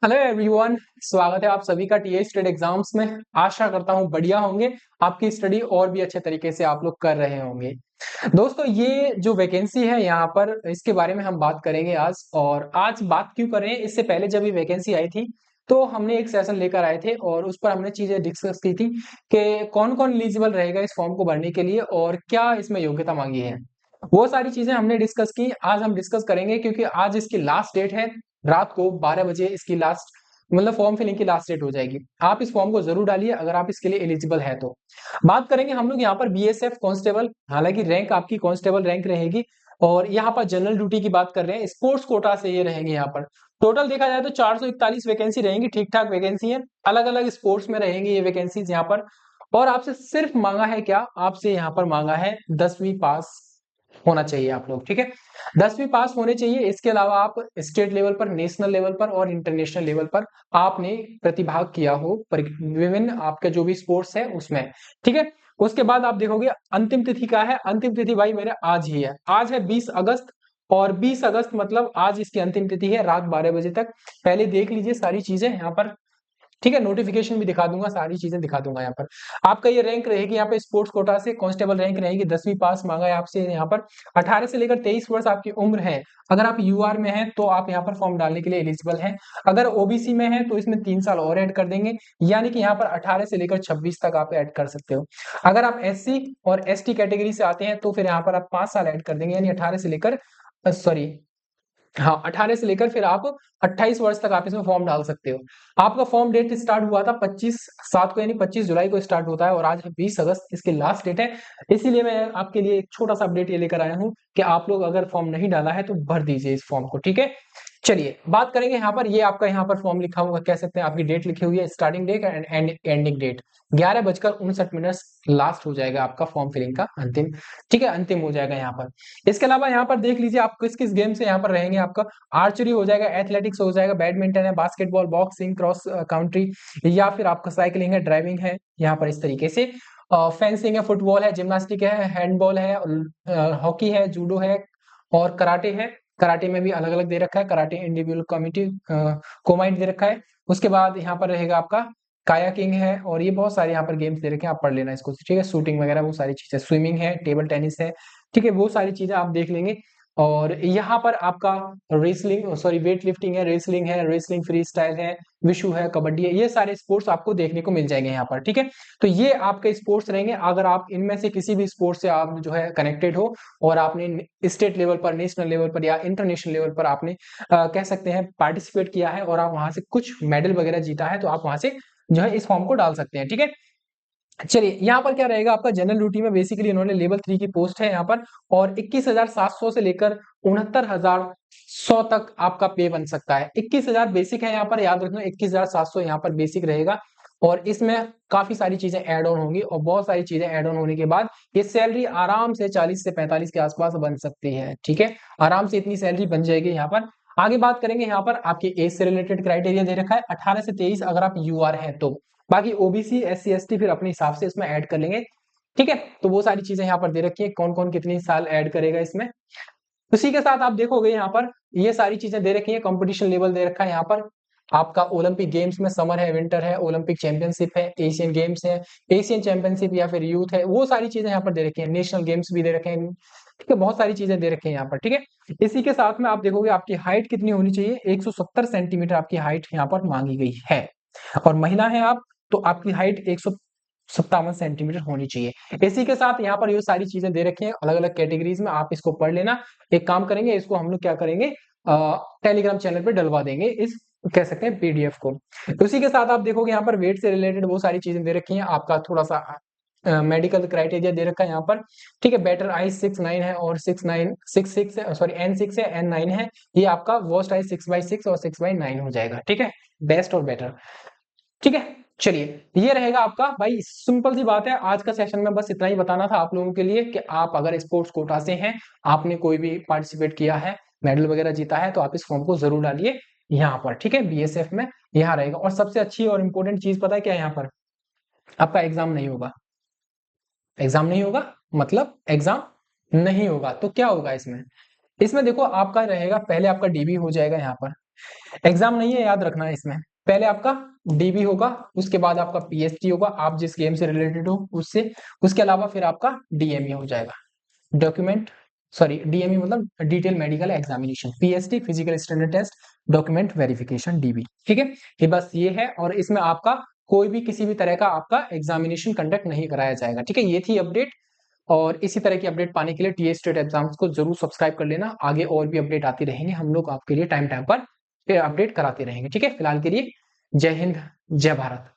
Hello everyone. स्वागत है आप सभी का टीए स्टेट एग्जाम्स में। आशा करता हूँ बढ़िया होंगे, आपकी स्टडी और भी अच्छे तरीके से आप लोग कर रहे होंगे। दोस्तों, ये जो वैकेंसी है यहाँ पर, इसके बारे में हम बात करेंगे आज। और आज बात क्यों कर रहे हैं, इससे पहले जब ये वैकेंसी आई थी तो हमने एक सेशन लेकर आए थे और उस पर हमने चीजें डिस्कस की थी कि कौन कौन एलिजिबल रहेगा इस फॉर्म को भरने के लिए और क्या इसमें योग्यता मांगी है। वो सारी चीजें हमने डिस्कस की, आज हम डिस्कस करेंगे क्योंकि आज इसकी लास्ट डेट है। रात को 12 बजे इसकी लास्ट मतलब फॉर्म फिलिंग की लास्ट डेट हो जाएगी। आप इस फॉर्म को जरूर डालिए अगर आप इसके लिए एलिजिबल है तो। बात करेंगे हम लोग यहाँ पर बीएसएफ कांस्टेबल, हालांकि रैंक आपकी कांस्टेबल रैंक रहेगी। और यहाँ पर जनरल ड्यूटी की बात कर रहे हैं, स्पोर्ट्स कोटा से ये रहेंगे। यहाँ पर टोटल देखा जाए तो 441 वैकेंसी रहेंगी, ठीक ठाक वैकेंसी है। अलग अलग स्पोर्ट्स में रहेंगी ये वैकेंसीज यहाँ पर। और आपसे सिर्फ मांगा है क्या, आपसे यहाँ पर मांगा है 10वीं पास होना चाहिए आप लोग, ठीक है। 10वीं पास होने चाहिए। इसके अलावा आप स्टेट लेवल पर, नेशनल लेवल पर और इंटरनेशनल लेवल पर आपने प्रतिभाग किया हो विभिन्न आपके जो भी स्पोर्ट्स है उसमें, ठीक है। उसके बाद आप देखोगे अंतिम तिथि क्या है। अंतिम तिथि भाई मेरे आज ही है, आज है 20 अगस्त। और 20 अगस्त मतलब आज इसकी अंतिम तिथि है, रात 12 बजे तक। पहले देख लीजिए सारी चीजें यहाँ पर, ठीक है। नोटिफिकेशन भी दिखा दूंगा, सारी चीजें दिखा दूंगा यहाँ पर। आपका ये रैंक रहेगी यहाँ पे स्पोर्ट्स कोटा से, कांस्टेबल रैंक रहेगी। 10वीं पास मांगा है आपसे यहाँ पर। 18 से लेकर 23 वर्ष आपकी उम्र है। अगर आप यूआर में हैं तो आप यहाँ पर फॉर्म डालने के लिए एलिजिबल हैं। अगर ओबीसी में है तो इसमें 3 साल और ऐड कर देंगे, यानी कि यहाँ पर 18 से लेकर 26 तक आप ऐड कर सकते हो। अगर आप एससी और एसटी कैटेगरी से आते हैं तो फिर यहाँ पर आप 5 साल ऐड कर देंगे, यानी 18 से लेकर सॉरी हाँ 18 से लेकर फिर आप 28 वर्ष तक आप इसमें फॉर्म डाल सकते हो। आपका फॉर्म डेट स्टार्ट हुआ था 25/7 को, यानी 25 जुलाई को स्टार्ट होता है और आज है 20 अगस्त, इसकी लास्ट डेट है। इसीलिए मैं आपके लिए एक छोटा सा अपडेट ये लेकर आया हूँ कि आप लोग अगर फॉर्म नहीं डाला है तो भर दीजिए इस फॉर्म को, ठीक है। चलिए बात करेंगे यहाँ पर, ये आपका यहाँ पर फॉर्म लिखा हुआ, कह सकते हैं आपकी डेट लिखी हुई है, starting date and ending date 11:59 last हो जाएगा आपका फॉर्म फिलिंग का अंतिम, ठीक है। अंतिम हो जाएगा यहाँ पर। इसके अलावा यहाँ पर देख लीजिए आप किस किस गेम से यहाँ पर रहेंगे। आपका आर्चरी हो जाएगा, एथलेटिक्स हो जाएगा, बैडमिंटन है, बास्केटबॉल, बॉक्सिंग, क्रॉस कंट्री, या फिर आपका साइकिलिंग है, ड्राइविंग है यहाँ पर इस तरीके से। फेंसिंग है, फुटबॉल है, जिम्नास्टिक है, हैंडबॉल है, हॉकी है, जूडो है और कराटे है। कराटे में भी अलग अलग दे रखा है, कराटे इंडिविजुअल कमिटी कोमाइट दे रखा है। उसके बाद यहाँ पर रहेगा आपका कायाकिंग है, और ये बहुत सारे यहाँ पर गेम्स दे रखे हैं, आप पढ़ लेना इसको, ठीक है। शूटिंग वगैरह वो सारी चीजें, स्विमिंग है, टेबल टेनिस है, ठीक है। वो सारी चीजें आप देख लेंगे। और यहाँ पर आपका रेसलिंग सॉरी वेट लिफ्टिंग है, रेसलिंग फ्री स्टाइल है, विशु है, कबड्डी है, ये सारे स्पोर्ट्स आपको देखने को मिल जाएंगे यहाँ पर, ठीक है। तो ये आपके स्पोर्ट्स रहेंगे। अगर आप इनमें से किसी भी स्पोर्ट्स से आप जो है कनेक्टेड हो और आपने स्टेट लेवल पर, नेशनल लेवल पर या इंटरनेशनल लेवल पर आपने कह सकते हैं पार्टिसिपेट किया है और आप वहां से कुछ मेडल वगैरह जीता है, तो आप वहां से जो है इस फॉर्म को डाल सकते हैं, ठीक है। चलिए यहाँ पर क्या रहेगा आपका जनरल ड्यूटी में, बेसिकली इन्होंने लेवल 3 की पोस्ट है यहाँ पर। और 21,700 से लेकर 69,100 तक आपका पे बन सकता है। 21,000 बेसिक है यहाँ पर, याद रखना 21,700 यहाँ पर बेसिक रहेगा। और इसमें काफी सारी चीजें ऐड ऑन होंगी और बहुत सारी चीजें ऐड ऑन होने के बाद ये सैलरी आराम से 40 से 45 के आसपास बन सकती है, ठीक है। आराम से इतनी सैलरी बन जाएगी यहाँ पर। आगे बात करेंगे यहाँ पर आपकी एज से रिलेटेड क्राइटेरिया दे रखा है, 18 से 23 अगर आप यूआर हैं तो। बाकी ओबीसी एससी एसटी फिर अपने हिसाब से इसमें ऐड कर लेंगे, ठीक है। तो वो सारी चीजें यहाँ पर दे रखी है, कौन कौन कितनी साल ऐड करेगा इसमें। उसी के साथ आप देखोगे यहाँ पर ये सारी चीजें दे रखी है, कंपटीशन लेवल दे रखा है यहाँ पर। आपका ओलंपिक गेम्स में समर है, विंटर है, ओलंपिक चैंपियनशिप है, एशियन गेम्स है, एशियन चैंपियनशिप या फिर यूथ है, वो सारी चीजें यहाँ पर दे रखी है। नेशनल गेम्स भी दे रखे हैं, ठीक है। बहुत सारी चीजें दे रखी है यहाँ पर, ठीक है। इसी के साथ में आप देखोगे आपकी हाइट कितनी होनी चाहिए, 170 सेंटीमीटर आपकी हाइट यहाँ पर मांगी गई है। और महिला है आप तो आपकी हाइट 157 सेंटीमीटर होनी चाहिए। इसी के साथ यहाँ पर ये सारी चीजें दे रखी हैं अलग अलग कैटेगरीज में, आप इसको पढ़ लेना। एक काम करेंगे, इसको हम लोग क्या करेंगे, टेलीग्राम चैनल पे डलवा देंगे इस, कह सकते हैं पीडीएफ को। उसी के साथ आप देखोगे यहाँ पर वेट से रिलेटेड वो सारी चीजें दे रखी हैं। आपका थोड़ा सा मेडिकल क्राइटेरिया दे रखा है यहाँ पर, ठीक है। बेटर आई 6'9" है और 6'9" 6'6" है, सॉरी N6 है, N9 है। ये आपका वर्स्ट आई 6/6 और 6/9 हो जाएगा, ठीक है। बेस्ट और बेटर, ठीक है। चलिए ये रहेगा आपका भाई, सिंपल सी बात है। आज का सेशन में बस इतना ही बताना था आप लोगों के लिए कि आप अगर स्पोर्ट्स कोटा से हैं, आपने कोई भी पार्टिसिपेट किया है, मेडल वगैरह जीता है, तो आप इस फॉर्म को जरूर डालिए यहाँ पर, ठीक है। बीएसएफ में यहाँ रहेगा। और सबसे अच्छी और इंपॉर्टेंट चीज पता है क्या है, यहाँ पर आपका एग्जाम नहीं होगा। एग्जाम नहीं होगा मतलब एग्जाम नहीं होगा, तो क्या होगा इसमें, इसमें देखो आपका रहेगा, पहले आपका डीबी हो जाएगा यहाँ पर, एग्जाम नहीं है, याद रखना है इसमें। पहले आपका डीबी होगा, उसके बाद आपका पीएसटी होगा, आप जिस गेम से रिलेटेड हो उससे, उसके अलावा फिर आपका डीएमई हो जाएगा, डॉक्यूमेंट सॉरी डीएमई मतलब detail medical examination, PST physical standard test, document verification, DB. ठीक है, ये बस ये है, और इसमें आपका कोई भी किसी भी तरह का आपका एग्जामिनेशन कंडक्ट नहीं कराया जाएगा। ठीक है, ये थी अपडेट, और इसी तरह की अपडेट पाने के लिए टीए स्टेट एग्जाम्स को जरूर सब्सक्राइब कर लेना। आगे और भी अपडेट आती रहेंगे, हम लोग आपके लिए टाइम टाइम पर अपडेट कराते रहेंगे। ठीक है, फिलहाल के लिए जय हिंद, जय भारत।